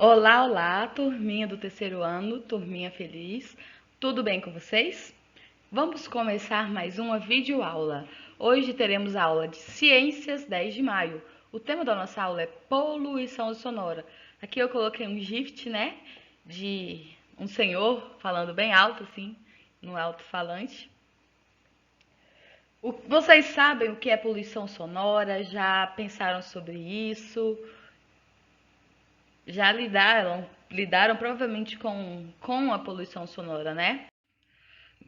Olá, olá, turminha do terceiro ano, turminha feliz. Tudo bem com vocês? Vamos começar mais uma videoaula. Hoje teremos a aula de Ciências 10 de maio. O tema da nossa aula é poluição sonora. Aqui eu coloquei um gift, né, de um senhor falando bem alto assim, no alto-falante. Vocês sabem o que é poluição sonora? Já pensaram sobre isso? Já lidaram provavelmente com a poluição sonora, né?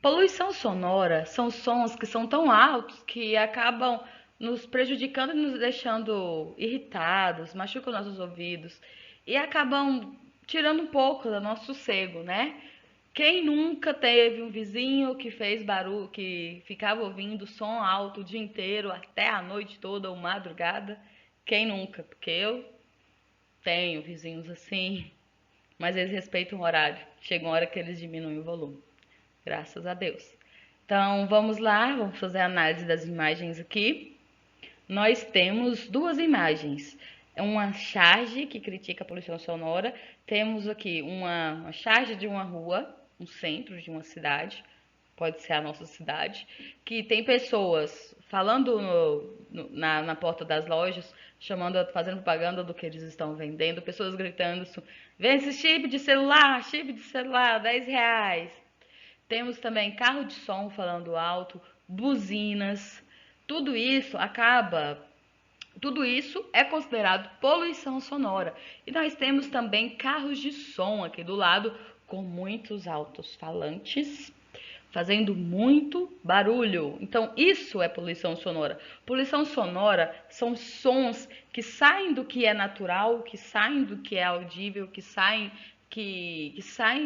Poluição sonora são sons que são tão altos que acabam nos prejudicando e nos deixando irritados, machucam nossos ouvidos e acabam tirando um pouco do nosso sossego, né? Quem nunca teve um vizinho que fez barulho, que ficava ouvindo som alto o dia inteiro, até a noite toda ou madrugada? Quem nunca? Porque eu tenho vizinhos assim, mas eles respeitam o horário. Chega uma hora que eles diminuem o volume. Graças a Deus. Então, vamos lá, vamos fazer a análise das imagens aqui. Nós temos duas imagens. Uma charge que critica a poluição sonora. Temos aqui uma charge de uma rua, um centro de uma cidade, pode ser a nossa cidade, que tem pessoas falando na porta das lojas, fazendo propaganda do que eles estão vendendo, pessoas gritando, vem esse chip de celular, 10 reais. Temos também carro de som falando alto, buzinas, tudo isso acaba, tudo isso é considerado poluição sonora. E nós temos também carros de som aqui do lado com muitos altos-falantes fazendo muito barulho. Então, isso é poluição sonora. Poluição sonora são sons que saem do que é natural, que saem do que é audível, que saem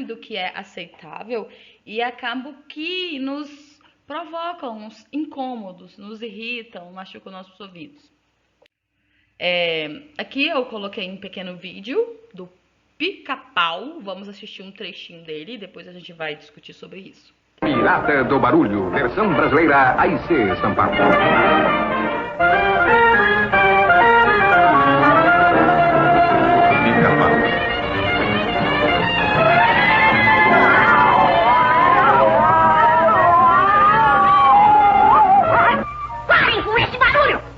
do que é aceitável e acabam que nos provocam uns incômodos, nos irritam, machucam nossos ouvidos. Aqui eu coloquei um pequeno vídeo do Pica-Pau. Vamos assistir um trechinho dele e depois a gente vai discutir sobre isso. Pirata do Barulho, versão brasileira AIC São Paulo. Pica-Pau. Parem com esse barulho!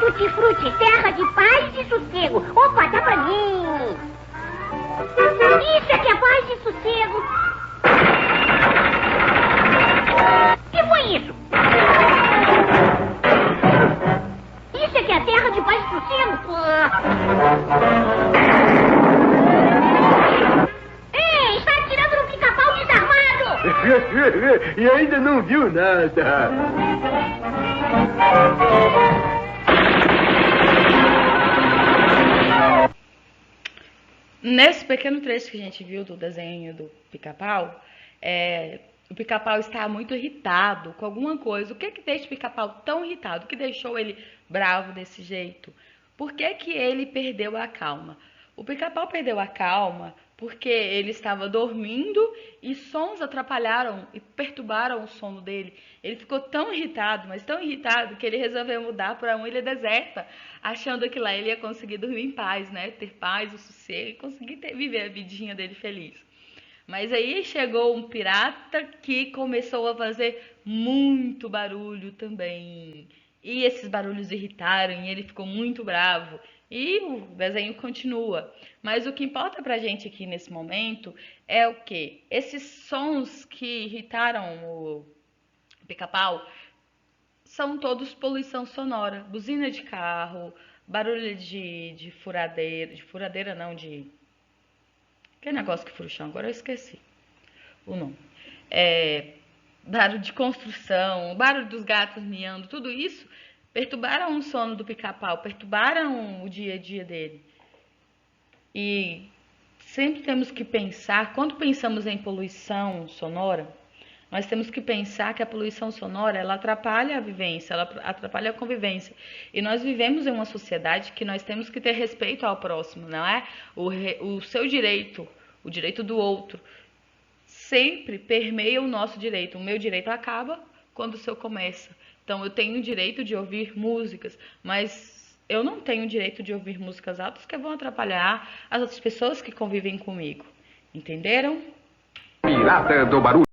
Tutti-frutti, terra de paz e sossego. Opa, dá pra mim. Isso é que é paz e sossego. Que foi isso? Isso é que é terra de paz e sossego. Ei, está atirando no Pica-Pau desarmado. E ainda não viu nada. Nesse pequeno trecho que a gente viu do desenho do Pica-Pau, o Pica-Pau está muito irritado com alguma coisa. O que deixa o Pica-Pau tão irritado? O que deixou ele bravo desse jeito? Por que ele perdeu a calma? O Pica-Pau perdeu a calma porque ele estava dormindo e sons atrapalharam e perturbaram o sono dele. Ele ficou tão irritado, mas tão irritado, que ele resolveu mudar para uma ilha deserta, achando que lá ele ia conseguir dormir em paz, né? Ter paz, o sossego e conseguir viver a vidinha dele feliz. Mas aí chegou um pirata que começou a fazer muito barulho também. E esses barulhos irritaram e ele ficou muito bravo. E o desenho continua. Mas o que importa pra gente aqui nesse momento é o quê? Esses sons que irritaram o Pica-Pau são todos poluição sonora. Buzina de carro, barulho de furadeira não, que negócio que fura o chão, agora eu esqueci o nome. Barulho de construção, barulho dos gatos miando, tudo isso perturbaram o sono do Pica-Pau, perturbaram o dia a dia dele. E sempre temos que pensar, quando pensamos em poluição sonora, Nós temos que pensar que a poluição sonora, ela atrapalha a vivência, ela atrapalha a convivência. E nós vivemos em uma sociedade que nós temos que ter respeito ao próximo, não é? O seu direito, o direito do outro, sempre permeia o nosso direito. O meu direito acaba quando o seu começa. Então, eu tenho o direito de ouvir músicas, mas eu não tenho o direito de ouvir músicas altas que vão atrapalhar as outras pessoas que convivem comigo. Entenderam? Pirata do Barulho.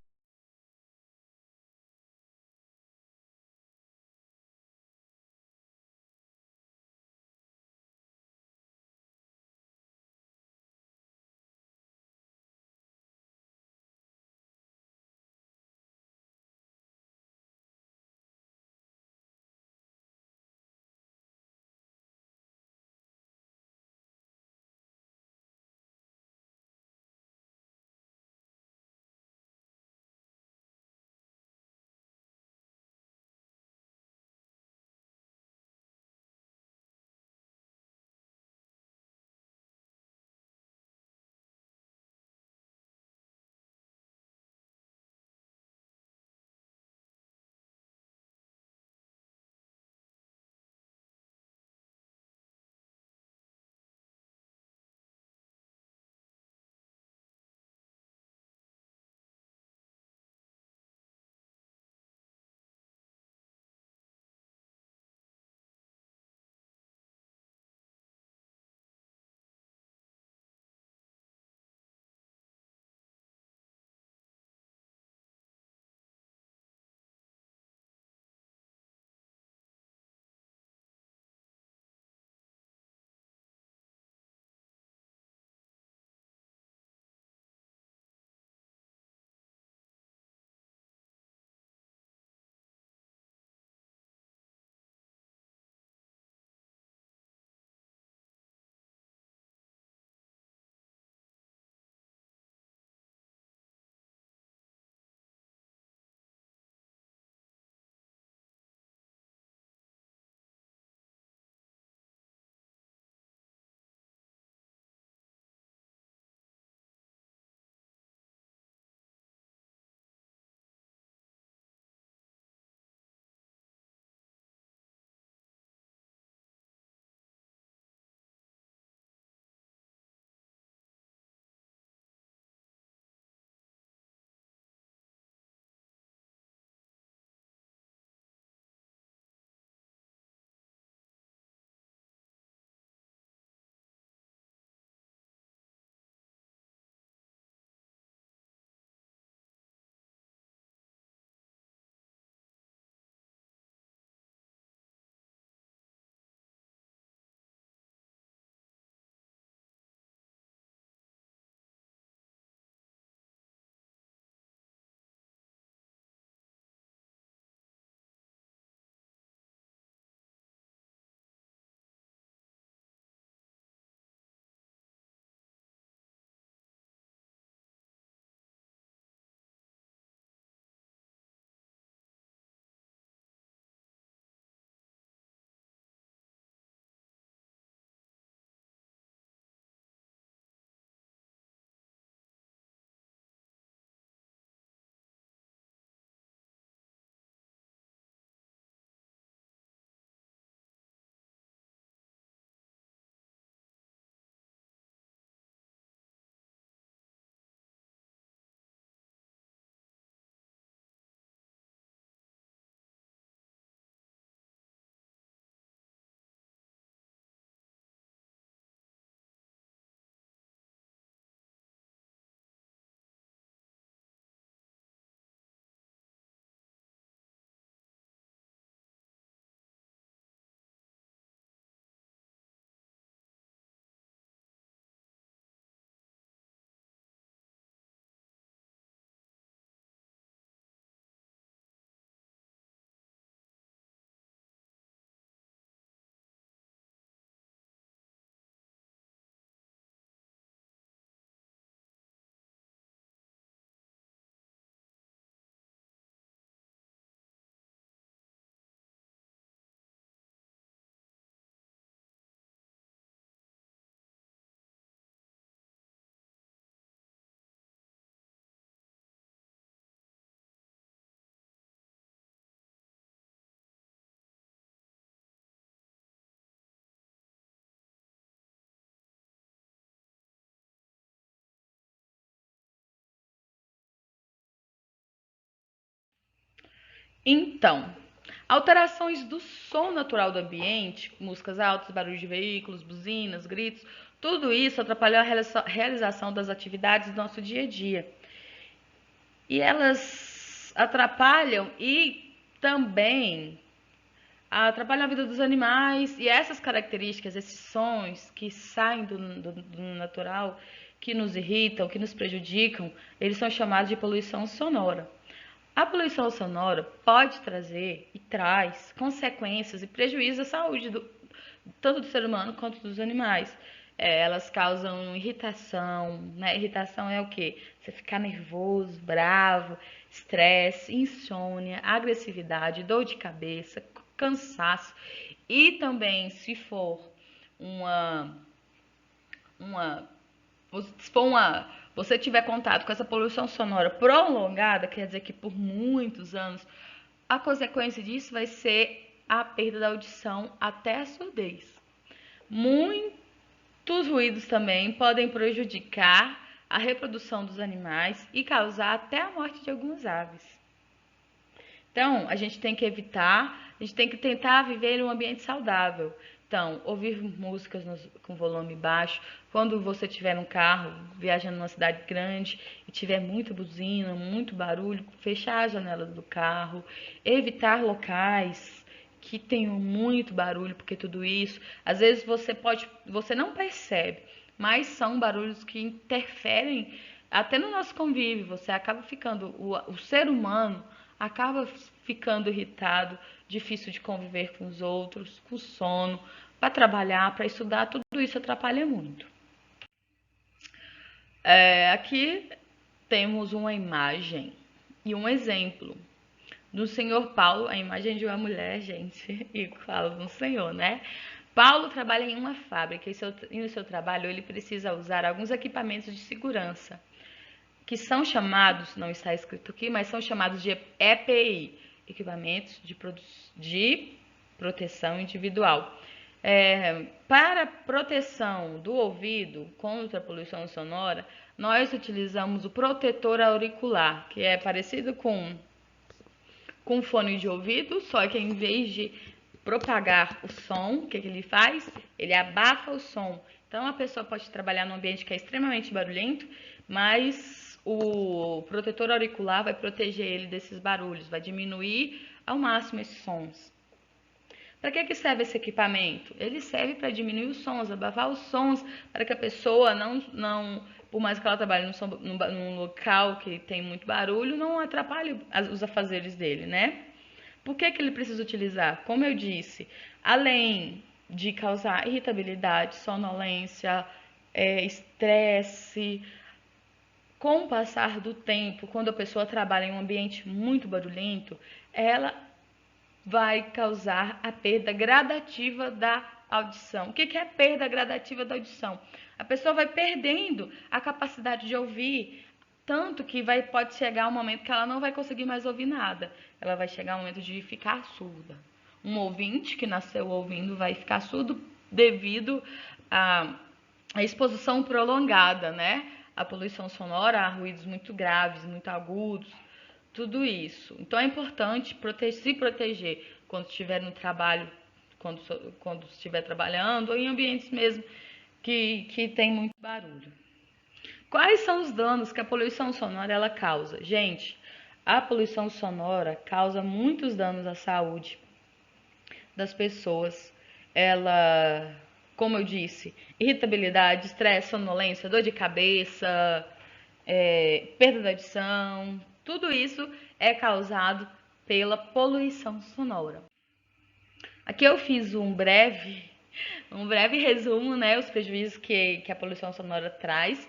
Então, alterações do som natural do ambiente, músicas altas, barulho de veículos, buzinas, gritos, tudo isso atrapalhou a realização das atividades do nosso dia a dia. E elas atrapalham e também atrapalham a vida dos animais. E essas características, esses sons que saem do natural, que nos irritam, que nos prejudicam, eles são chamados de poluição sonora. A poluição sonora pode trazer e traz consequências e prejuízos à saúde tanto do ser humano quanto dos animais. Elas causam irritação, né? Irritação é o quê? Você ficar nervoso, bravo, estresse, insônia, agressividade, dor de cabeça, cansaço. E também, se for você tiver contato com essa poluição sonora prolongada, quer dizer que por muitos anos, a consequência disso vai ser a perda da audição até a surdez. Muitos ruídos também podem prejudicar a reprodução dos animais e causar até a morte de algumas aves. Então, a gente tem que evitar, a gente tem que tentar viver em um ambiente saudável. Então, ouvir músicas com volume baixo. Quando você estiver num carro, viajando numa cidade grande e tiver muita buzina, muito barulho, fechar a janela do carro. Evitar locais que tenham muito barulho, porque tudo isso, às vezes você não percebe, mas são barulhos que interferem até no nosso convívio. Você acaba ficando, o ser humano acaba ficando irritado, difícil de conviver com os outros, com sono, para trabalhar, para estudar, tudo isso atrapalha muito. Aqui temos uma imagem e um exemplo do senhor Paulo, a imagem de uma mulher, gente, e falo no senhor, né? Paulo trabalha em uma fábrica e no seu trabalho ele precisa usar alguns equipamentos de segurança, que são chamados, não está escrito aqui, mas são chamados de EPI, equipamentos de proteção individual. Para proteção do ouvido contra a poluição sonora, nós utilizamos o protetor auricular, que é parecido com fone de ouvido, só que em vez de propagar o som, o que ele faz? Ele abafa o som. Então a pessoa pode trabalhar num ambiente que é extremamente barulhento, mas o protetor auricular vai proteger ele desses barulhos, vai diminuir ao máximo esses sons. Para que serve esse equipamento? Ele serve para diminuir os sons, abafar os sons, para que a pessoa não por mais que ela trabalhe num local que tem muito barulho, não atrapalhe os afazeres dele, né? Por que ele precisa utilizar? Como eu disse, além de causar irritabilidade, sonolência, estresse, com o passar do tempo, quando a pessoa trabalha em um ambiente muito barulhento, ela vai causar a perda gradativa da audição. O que é perda gradativa da audição? A pessoa vai perdendo a capacidade de ouvir, tanto que pode chegar um momento que ela não vai conseguir mais ouvir nada. Ela vai chegar um momento de ficar surda. Um ouvinte que nasceu ouvindo vai ficar surdo devido à exposição prolongada, né? A poluição sonora, a ruídos muito graves, muito agudos, tudo isso. Então é importante se proteger quando estiver no trabalho, quando estiver trabalhando, ou em ambientes mesmo que tem muito barulho. Quais são os danos que a poluição sonora ela causa? Gente, a poluição sonora causa muitos danos à saúde das pessoas. Ela, como eu disse, irritabilidade, estresse, sonolência, dor de cabeça, perda da audição, tudo isso é causado pela poluição sonora. Aqui eu fiz um breve resumo, né, os prejuízos que a poluição sonora traz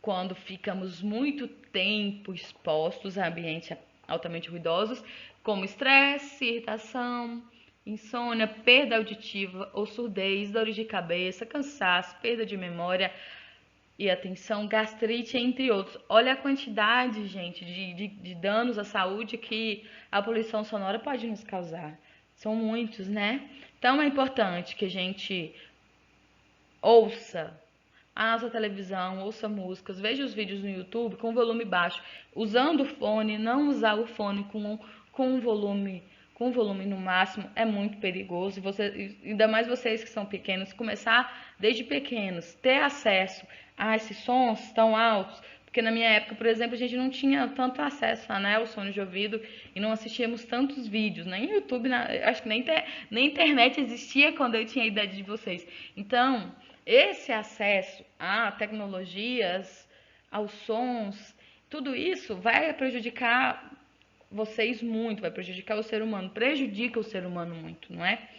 quando ficamos muito tempo expostos a ambientes altamente ruidosos, como estresse, irritação, insônia, perda auditiva ou surdez, dores de cabeça, cansaço, perda de memória e atenção, gastrite, entre outros. Olha a quantidade, gente, de danos à saúde que a poluição sonora pode nos causar. São muitos, né? Então é importante que a gente ouça a nossa televisão, ouça músicas, veja os vídeos no YouTube com volume baixo, usando o fone, não usar o fone com volume no máximo é muito perigoso. Ainda mais vocês que são pequenos, começar desde pequenos, ter acesso a esses sons tão altos. Porque na minha época, por exemplo, a gente não tinha tanto acesso, né, aos fones de ouvido e não assistíamos tantos vídeos, nem YouTube, acho que nem internet existia quando eu tinha a idade de vocês. Então, esse acesso a tecnologias, aos sons, tudo isso vai prejudicar vocês muito, vai prejudicar o ser humano, prejudica o ser humano muito, não é?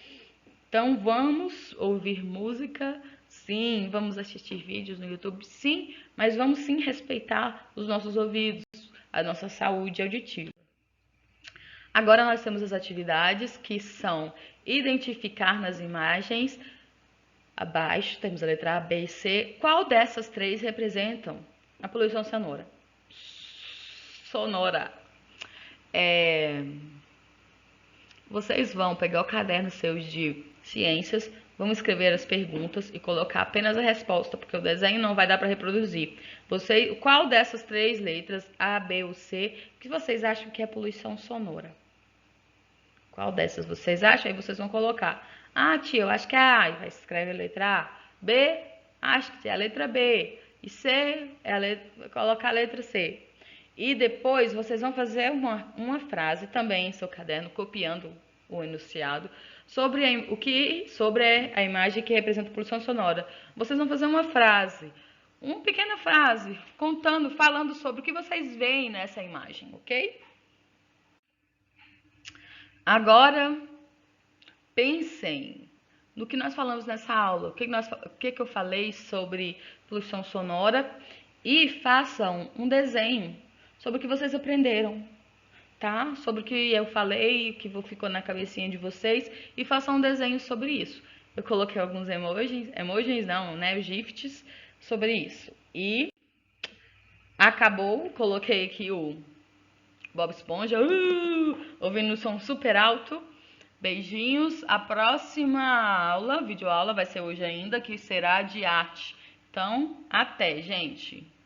Então, vamos ouvir música, sim, vamos assistir vídeos no YouTube, sim, mas vamos sim respeitar os nossos ouvidos, a nossa saúde auditiva. Agora nós temos as atividades que são identificar nas imagens. Abaixo temos a letra A, B e C. Qual dessas três representam a poluição sonora? Vocês vão pegar o caderno seu de ciências, vão escrever as perguntas e colocar apenas a resposta, porque o desenho não vai dar para reproduzir. Qual dessas três letras, A, B ou C, que vocês acham que é poluição sonora? Qual dessas vocês acham? Aí vocês vão colocar. Ah, tia, eu acho que é A. Aí vai escrever a letra A. B, acho que é a letra B. E C, vai colocar a letra C. E depois vocês vão fazer uma frase também em seu caderno, copiando o enunciado, sobre a imagem que representa a poluição sonora. Vocês vão fazer uma pequena frase, falando sobre o que vocês veem nessa imagem, ok? Agora, pensem no que nós falamos nessa aula, o que eu falei sobre poluição sonora, e façam um desenho sobre o que vocês aprenderam, tá? Sobre o que eu falei, o que ficou na cabecinha de vocês, e façam um desenho sobre isso. Eu coloquei alguns emojis não, né? GIFs sobre isso. E acabou, coloquei aqui o Bob Esponja, ouvindo o som super alto. Beijinhos. A próxima aula, videoaula, vai ser hoje ainda, que será de arte. Então, até, gente!